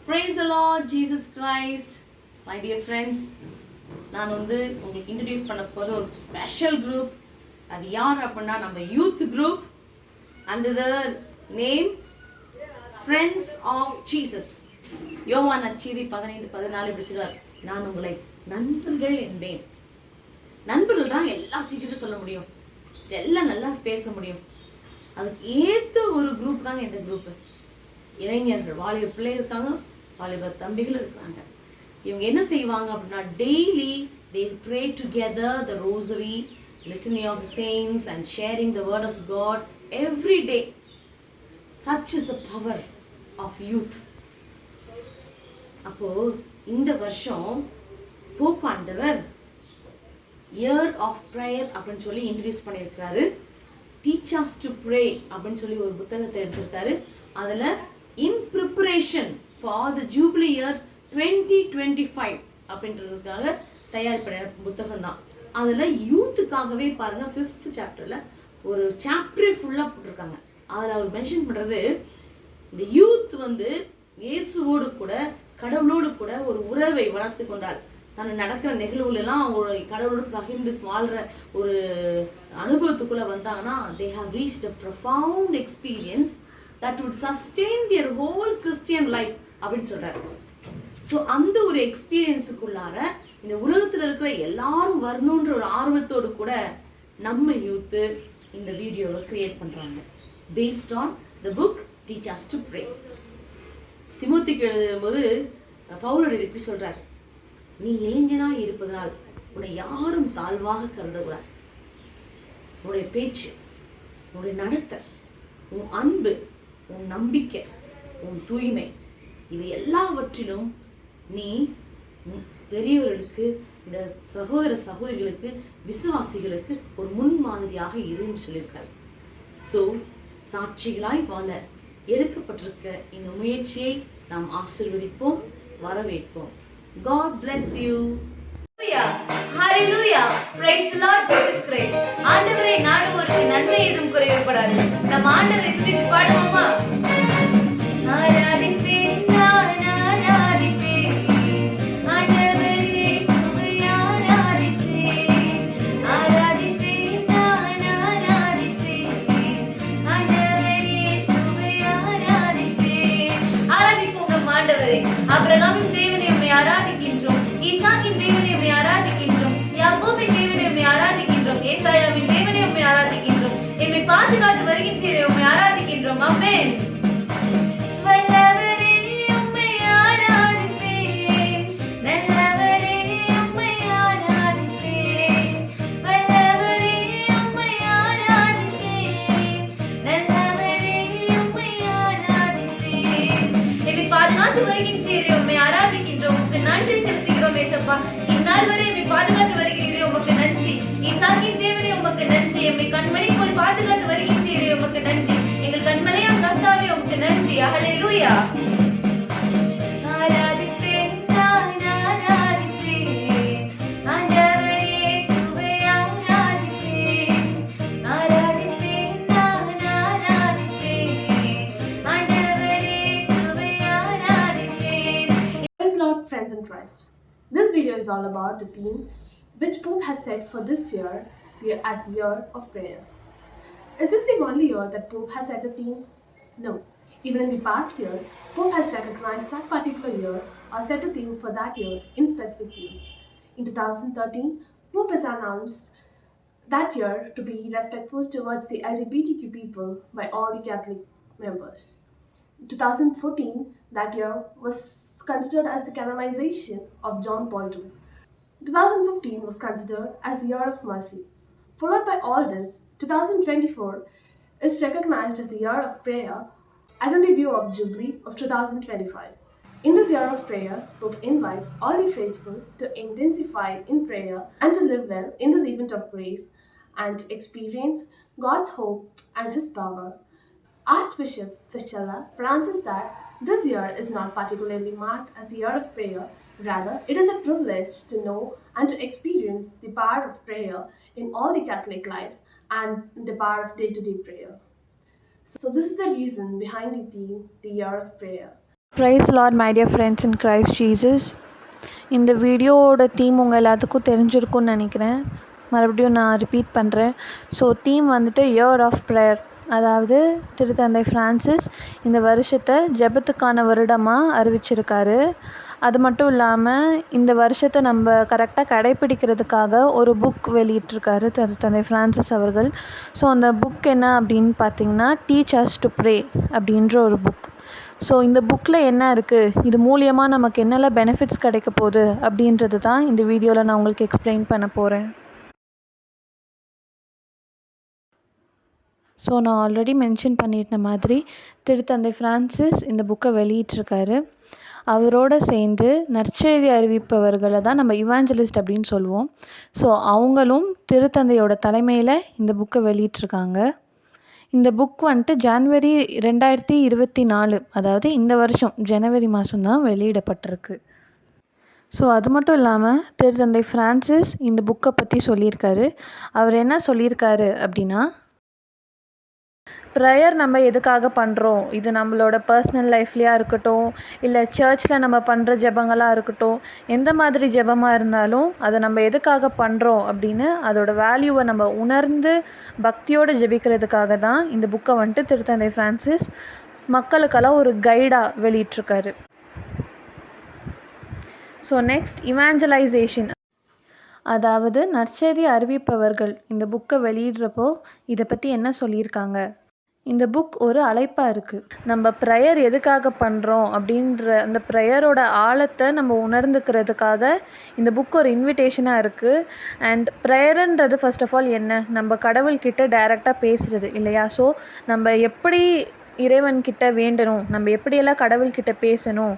Praise the Lord Jesus Christ. My dear friends, நான் உங்களுக்கு introduce பண்ண போகிற ஒரு ஸ்பெஷல் குரூப். அது யார் அப்படின்னா நம்ம youth group under the name friends of Jesus. யோவான் நற்செய்தி 15:14 பிடிச்சிருக்கார். நான் உங்களை நண்பர்கள் என்பேன். நண்பர்கள் தான் எல்லா சீக்கிரட்டும் சொல்ல முடியும், எல்லாம் நல்லா பேச முடியும். அதுக்கு ஏற்ற ஒரு குரூப் தாங்க இந்த குரூப்பு. இளைஞர்கள், வாலிப பிள்ளை இருக்காங்க, வாலிப தம்பிகள் இருக்காங்க. இவங்க என்ன செய்வாங்க அப்படின்னா daily they pray together the rosary, litany of the saints and sharing the word of God every day. Such is the power of youth. அப்போ இந்த வருஷம் போப்பாண்டவர் இயர் ஆஃப் ப்ரேயர் அப்படின்னு சொல்லி இன்ட்ரடியூஸ் பண்ணியிருக்கிறாரு. டீச் அஸ் டு ப்ரே அப்படின்னு சொல்லி ஒரு புத்தகத்தை எடுத்திருக்காரு. அதில் இன் preparation for the jubilee year 2025 அப்படின்றதுக்காக தயார் பண்ண புத்தகம் தான். அதில் யூத்துக்காகவே பாருங்கள் 5th சாப்டரில் ஒரு சாப்டரே ஃபுல்லாக போட்டிருக்காங்க. அதில் அவர் மென்ஷன் பண்ணுறது, இந்த யூத் இயேசுவோடு கூட கடவுளோடு கூட ஒரு உறவை வளர்த்து கொண்டால் தன்னை நடக்கிற நிகழ்வுகளெல்லாம் அவங்களோட கடவுளோடு பகிர்ந்து வாழ்கிற ஒரு அனுபவத்துக்குள்ளே வந்தாங்கன்னா they have reached a profound experience that would sustain their whole Christian life அப்படின்னு சொல்கிறார். ஸோ அந்த ஒரு எக்ஸ்பீரியன்ஸுக்குள்ளார இந்த உலகத்தில் இருக்கிற எல்லாரும் வரணுன்ற ஒரு ஆர்வத்தோடு கூட நம்ம யூத்து இந்த வீடியோவை கிரியேட் பண்ணுறாங்க. Based on the book teach us to pray. திமோத்திக்கு எழுதும்போது பவுலர் இப்படி சொல்கிறார், நீ இளைஞனாக இருப்பதனால் உன்னை யாரும் தாழ்வாக கருதக்கூடாது. உன்னுடைய பேச்சு, உன்னுடைய நடத்தை, உன் அன்பு, உன் நம்பிக்கை, உன் தூய்மை, இவை எல்லாவற்றிலும் நீ பெரியவர்களுக்கு, இந்த சகோதர சகோதரிகளுக்கு, விசுவாசிகளுக்கு ஒரு முன்மாதிரியாக இருன்னு சொல்லியிருக்காரு. ஸோ சாட்சிகளாய் வாழ எடுக்கப்பட்டிருக்க இந்த முயற்சியை நாம் ஆசீர்வதிப்போம், வரவேற்போம். God bless you. Hallelujah. Praise the Lord Jesus Christ. ஆண்டவரை நாடுவோருக்கு நன்மை ஏதும் குறைவுபடாது. நம் ஆண்டவரை துதித்து பாடுவோமா? ஆராதிப்பேன், நான் ஆராதிப்பேன். ஆண்டவரே இயேசுவை ஆராதிப்பேன். ஆராதிப்பேன், நான் ஆராதிப்பேன். ஆண்டவரே இயேசுவை ஆராதிப்பேன். ஆராதிப்போம் நம் ஆண்டவரை. ஆபிரகாமின் தேவனை உம்மை ஆராதிக்கின்றோம். ஈசாக்கின் தேவனை உம்மை ஆராதிக்கின்றோம். யாக்கோபின் தேவனை உம்மை ஆராதிக்கின்றோம். ஏசாயாவின் தேவனை உம்மை ஆராதிக்கின்றோம். என்னை பாதுகாத்து வருகின்றீரே உம்மை ஆராதிக்கின்றோம். ஆமென். வல்லவரே உம்மை ஆராதிப்பேன். நல்லவரே உம்மை ஆராதிப்பேன். வல்லவரே உம்மை ஆராதிப்பேன். நல்லவரே உம்மை ஆராதிப்பேன். என்னை பாதுகாத்து வருகின்றீரே உம்மை ஆராதிக்கின்றோம். உமக்கு நன்றி செலுத்துகிறோம் ஏசப்பா. இந்நாள் வரை எம்மை பாதுகாத்து வருகிறீரே உமக்கு நன்றி. ஈசாக்கின் தேவனே உமக்கு நன்றி. எம்மை கண்மணி போல் பாதுகாத்து வருகின்றீரே உமக்கு நன்றி. எங்கள் கண்மலையாம் கர்த்தாவே உமக்கு நன்றி. ஹல்லேலூயா. ஆராதிப்பேன், நான் ஆராதிப்பேன். ஆண்டவரே இயேசுவை ஆராதிப்பேன். ஆராதிப்பேன், நான் ஆராதிப்பேன். ஆண்டவரே இயேசுவை ஆராதிப்பேன். Praise Lord, friends in Christ. This video is all about the theme which Pope has set for this year as the year of prayer. Is this the only year that Pope has set a theme? No. Even in the past years, Pope has recognized that particular year or set a theme for that year in specific themes. In 2013, Pope has announced that year to be respectful towards the LGBTQ people by all the Catholic members. 2014, that year was considered as the canonization of John Paul II. 2015 was considered as the year of mercy. Followed by all this, 2024 is recognized as the year of prayer as in the view of Jubilee of 2025. In this year of prayer, Pope invites all the faithful to intensify in prayer and to live well in this event of grace and experience God's hope and His power. Archbishop Fischella pronounces that this year is not particularly marked as the year of prayer. Rather, it is a privilege to know and to experience the power of prayer in all the Catholic lives and the power of day-to-day prayer. So this is the reason behind the theme, the year of prayer. Praise the Lord, my dear friends in Christ Jesus. இந்த வீடியோவோட theme உங்கள் எல்லாத்துக்கும் தெரிஞ்சிருக்கும்னு நினைக்கிறேன். மறுபடியும் நான் repeat பண்ணுறேன். So theme வந்துட்டு இயர் ஆஃப் ப்ரேயர். அதாவது திருத்தந்தை ஃப்ரான்சிஸ் இந்த வருஷத்தை ஜெபத்துக்கான வருடமாக அறிவிச்சிருக்காரு. அது மட்டும் இல்லாமல் இந்த வருஷத்தை நம்ம கரெக்டாக கடைப்பிடிக்கிறதுக்காக ஒரு புக் வெளியிட்டிருக்காரு திருத்தந்தை ஃப்ரான்சிஸ் அவர்கள். ஸோ அந்த புக் என்ன அப்படின்னு பார்த்தீங்கன்னா டீச் அஸ் டு ப்ரே அப்படின்ற ஒரு புக். ஸோ இந்த புக்கில் என்ன இருக்குது, இது மூலியமாக நமக்கு என்னெல்லாம் பெனிஃபிட்ஸ் கிடைக்க போகுது அப்படின்றது தான் இந்த வீடியோவில் நான் உங்களுக்கு எக்ஸ்பிளைன் பண்ண போகிறேன். ஸோ நான் ஆல்ரெடி மென்ஷன் பண்ணியிருந்த மாதிரி திருத்தந்தை ஃப்ரான்சிஸ் இந்த புக்கை வெளியிட்டிருக்காரு. அவரோட சேர்ந்து நற்செய்தி அறிவிப்பவர்களை தான் நம்ம இவாஞ்சலிஸ்ட் அப்படின்னு சொல்லுவோம். ஸோ அவங்களும் திருத்தந்தையோட தலைமையில் இந்த புக்கை வெளியிட்டிருக்காங்க. இந்த புக் வந்துட்டு ஜான்வரி 2024, அதாவது இந்த வருஷம் ஜனவரி மாதம்தான் வெளியிடப்பட்டிருக்கு. ஸோ அது மட்டும் இல்லாமல் திருத்தந்தை ஃப்ரான்சிஸ் இந்த புக்கை பற்றி சொல்லியிருக்காரு. அவர் என்ன சொல்லியிருக்காரு அப்படின்னா, ப்ரேயர் நம்ம எதுக்காக பண்ணுறோம், இது நம்மளோட பர்சனல் லைஃப்லையாக இருக்கட்டும், இல்லை சர்ச்சில் நம்ம பண்ணுற ஜெபங்களாக இருக்கட்டும், எந்த மாதிரி ஜெபமாக இருந்தாலும் அதை நம்ம எதுக்காக பண்ணுறோம் அப்படின்னு அதோட வேல்யூவை நம்ம உணர்ந்து பக்தியோடு ஜெபிக்கிறதுக்காக தான் இந்த புக்கை வந்துட்டு திருத்தந்தை ஃப்ரான்சிஸ் மக்களுக்கெல்லாம் ஒரு கைடாக வெளியிட்டிருக்காரு. ஸோ நெக்ஸ்ட் இவாஞ்சலைசேஷன், அதாவது நற்செய்தி அறிவிப்பவர்கள் இந்த புக்கை வெளியிடுறப்போ இதை பற்றி என்ன சொல்லியிருக்காங்க. இந்த புக் ஒரு அழைப்பாக இருக்குது. நம்ம ப்ரேயர் எதுக்காக பண்ணுறோம் அப்படின்ற அந்த ப்ரேயரோட ஆழத்தை நம்ம உணர்ந்துக்கிறதுக்காக இந்த புக் ஒரு இன்விடேஷனாக இருக்குது. அண்ட் ப்ரேயருன்றது ஃபர்ஸ்ட் ஆஃப் ஆல் என்ன, நம்ம கடவுள்கிட்ட டைரெக்டாக பேசுகிறது இல்லையா. ஸோ நம்ம எப்படி இறைவன்கிட்ட வேண்டணும், நம்ம எப்படியெல்லாம் கடவுள்கிட்ட பேசணும்,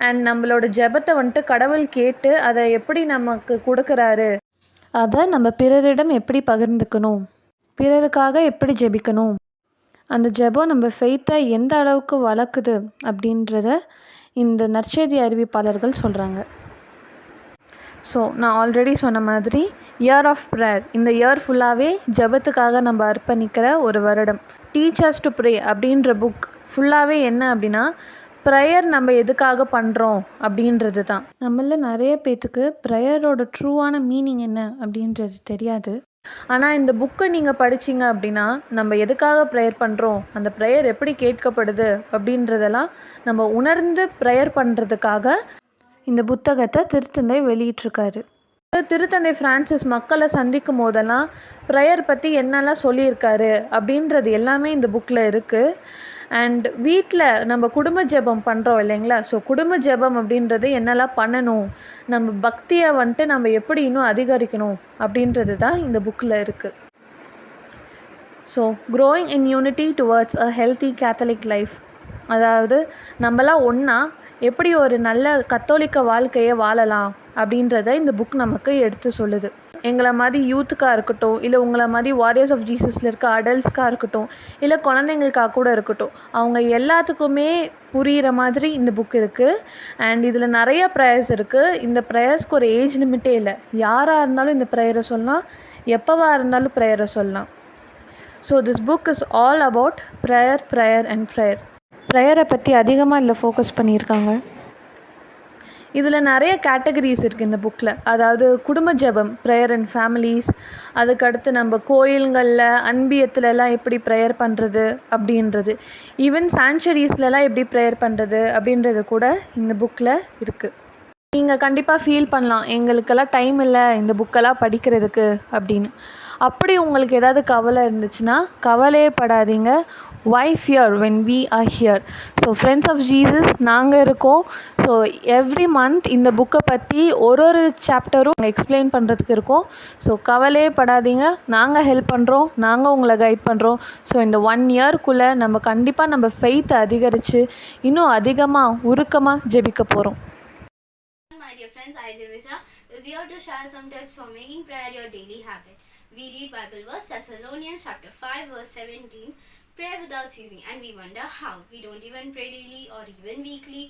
அண்ட் நம்மளோட ஜெபத்தை வந்துட்டு கடவுள் கேட்டு அதை எப்படி நமக்கு கொடுக்குறாரு, அதை நம்ம பிறரிடம் எப்படி பகிர்ந்துக்கணும், பிறருக்காக எப்படி ஜெபிக்கணும், அந்த ஜெபம் நம்ம ஃபெய்த்தை எந்த அளவுக்கு வளர்க்குது அப்படின்றத இந்த நற்செய்தி அறிவிப்பாளர்கள் சொல்கிறாங்க. ஸோ நான் ஆல்ரெடி சொன்ன மாதிரி இயர் ஆஃப் ப்ரேயர், இந்த இயர் ஃபுல்லாகவே ஜெபத்துக்காக நம்ம அர்ப்பணிக்கிற ஒரு வருடம். டீச் அஸ் டு ப்ரே அப்படின்ற புக் ஃபுல்லாகவே என்ன அப்படின்னா ப்ரேயர் நம்ம எதுக்காக பண்ணுறோம் அப்படின்றது தான். நம்மள நிறைய பேத்துக்கு ப்ரேயரோட ட்ரூவான மீனிங் என்ன அப்படின்றது தெரியாது. ஆனால் இந்த புக்கை நீங்கள் படிச்சிங்க அப்படின்னா நம்ம எதுக்காக ப்ரேயர் பண்ணுறோம், அந்த ப்ரேயர் எப்படி கேட்கப்படுது அப்படின்றதெல்லாம் நம்ம உணர்ந்து ப்ரேயர் பண்ணுறதுக்காக இந்த புத்தகத்தை திருத்தந்தை வெளியிட்டிருக்காரு. திருத்தந்தை ஃப்ரான்சிஸ் மக்களை சந்திக்கும் போதெல்லாம் ப்ரேயர் பற்றி என்னெல்லாம் சொல்லியிருக்காரு அப்படின்றது எல்லாமே இந்த புக்கில் இருக்குது. அண்ட் வீட்டில் நம்ம குடும்ப ஜெபம் பண்ணுறோம் இல்லைங்களா. ஸோ குடும்ப ஜெபம் அப்படின்றது என்னெல்லாம் பண்ணணும், நம்ம பக்தியை வந்துட்டு நம்ம எப்படி இன்னும் அதிகரிக்கணும் அப்படின்றது தான் இந்த புக்கில் இருக்குது. So growing in unity towards a healthy Catholic life, அதாவது நம்மளாம் ஒன்றா எப்படி ஒரு நல்ல கத்தோலிக்க வாழ்க்கையை வாழலாம் அப்படின்றத இந்த புக் நமக்கு எடுத்து சொல்லுது. எங்களை மாதிரி யூத்துக்காக இருக்கட்டும், இல்லை உங்களை மாதிரி வாரியர்ஸ் ஆஃப் ஜீசஸில் இருக்க அடல்ட்ஸ்க்காக இருக்கட்டும், இல்லை குழந்தைங்களுக்காக கூட இருக்கட்டும், அவங்க எல்லாத்துக்குமே புரிகிற மாதிரி இந்த புக் இருக்குது. அண்ட் இதில் நிறைய ப்ரேயர்ஸ் இருக்குது. இந்த ப்ரேயர்ஸ்க்கு ஒரு ஏஜ் லிமிட்டே இல்லை. யாராக இருந்தாலும் இந்த ப்ரேயரை சொல்லலாம், எப்போவா இருந்தாலும் ப்ரேயரை சொல்லலாம். So this book is all about prayer, prayer and prayer. ப்ரேயரை பற்றி அதிகமாக இதில் ஃபோக்கஸ் பண்ணியிருக்காங்க. இதில் நிறைய கேட்டகரிஸ் இருக்குது இந்த புக்கில். அதாவது குடும்ப ஜெபம், ப்ரேயர் அண்ட் ஃபேமிலிஸ், அதுக்கடுத்து நம்ம கோயில்களில் அன்பியத்துலலாம் எப்படி ப்ரேயர் பண்ணுறது அப்படின்றது, ஈவன் சாங்சுவரிஸ்லலாம் எப்படி ப்ரேயர் பண்ணுறது அப்படின்றது கூட இந்த புக்கில் இருக்குது. நீங்கள் கண்டிப்பாக ஃபீல் பண்ணலாம், எங்களுக்கெல்லாம் டைம் இல்லை இந்த புக்கெல்லாம் படிக்கிறதுக்கு அப்படின்னு. அப்படி உங்களுக்கு ஏதாவது கவலை இருந்துச்சுன்னா கவலையே படாதீங்க. Why fear when we are here? So friends of Jesus நாங்கள் இருக்கோம். ஸோ எவ்ரி மந்த் இந்த புக்கை பற்றி ஒரு சாப்டரும் எக்ஸ்பிளைன் பண்ணுறதுக்கு இருக்கோம். ஸோ கவலையே படாதீங்க, நாங்கள் ஹெல்ப் பண்ணுறோம், நாங்கள் உங்களை கைட் பண்ணுறோம். ஸோ இந்த 1 இயர்க்குள்ளே நம்ம கண்டிப்பாக நம்ம ஃபெய்த்தை அதிகரித்து இன்னும் அதிகமாக உருக்கமாக ஜெபிக்க போகிறோம். My dear friends, I Divija is here to share some tips for making prayer your daily habit. We read Bible verse Thessalonians chapter 5 verse 17, pray without ceasing, and we wonder how. We don't even pray daily or even weekly.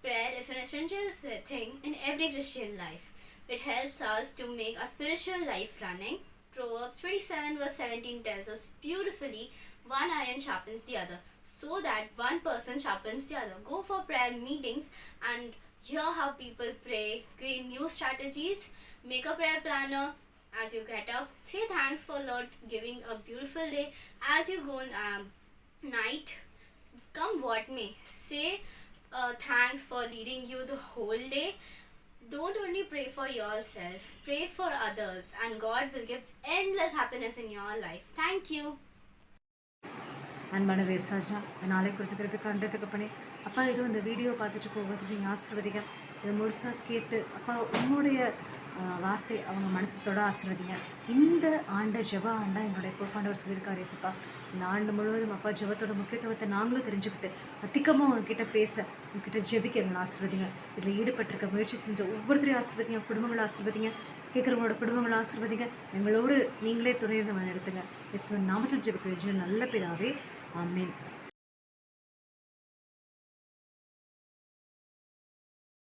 Prayer is an essential thing in every Christian life. It helps us to make our spiritual life running. Proverbs 27 verse 17 tells us beautifully, one iron sharpens the other, so that one person sharpens the other. Go for prayer meetings and hear how people pray, create new strategies, make a prayer planner as you get up, say thanks for Lord giving a beautiful day. As you go night, come what may, say thanks for leading you the whole day. Don't only pray for yourself, pray for others, and God will give endless happiness in your life. Thank you. அன்பான ரேசாஜா இந்த நாளை கொடுத்து திருப்பி கண்டதுக்கு பண்ணி அப்பா ஏதோ இந்த video பார்த்துட்டு போகிறது நீங்கள் ஆசீர்வதிங்க இதை முழுசாக கேட்டு அப்பா உன்னுடைய வார்த்தை அவங்க மனசத்தோட ஆசீர்வதிங்க. இந்த ஆண்டை ஜெப ஆண்டா என்னுடைய போப்பாண்டவர் சொல்லியிருக்காரு ஏசப்பா. இந்த ஆண்டு முழுவதும் அப்பா ஜெபத்தோட முக்கியத்துவத்தை நாங்களும் தெரிஞ்சுக்கிட்டு அதிகமாக உங்ககிட்ட பேச உங்ககிட்ட ஜெபிக்க எங்களை ஆசீர்வதிங்க. இதில் ஈடுபட்டிருக்க முயற்சி செஞ்ச ஒவ்வொருத்தரையும் ஆசீர்வதிங்க, குடும்பங்களை ஆசீர்வதிங்க, கேட்குறவங்களோட குடும்பங்களை ஆசீர்வதிங்க. எங்களோடு நீங்களே துணை இருந்து நடத்துங்க. இயேசுவின் நாமத்தில் ஜெபிக்கிற நல்ல பிதாவே, ஆமென்.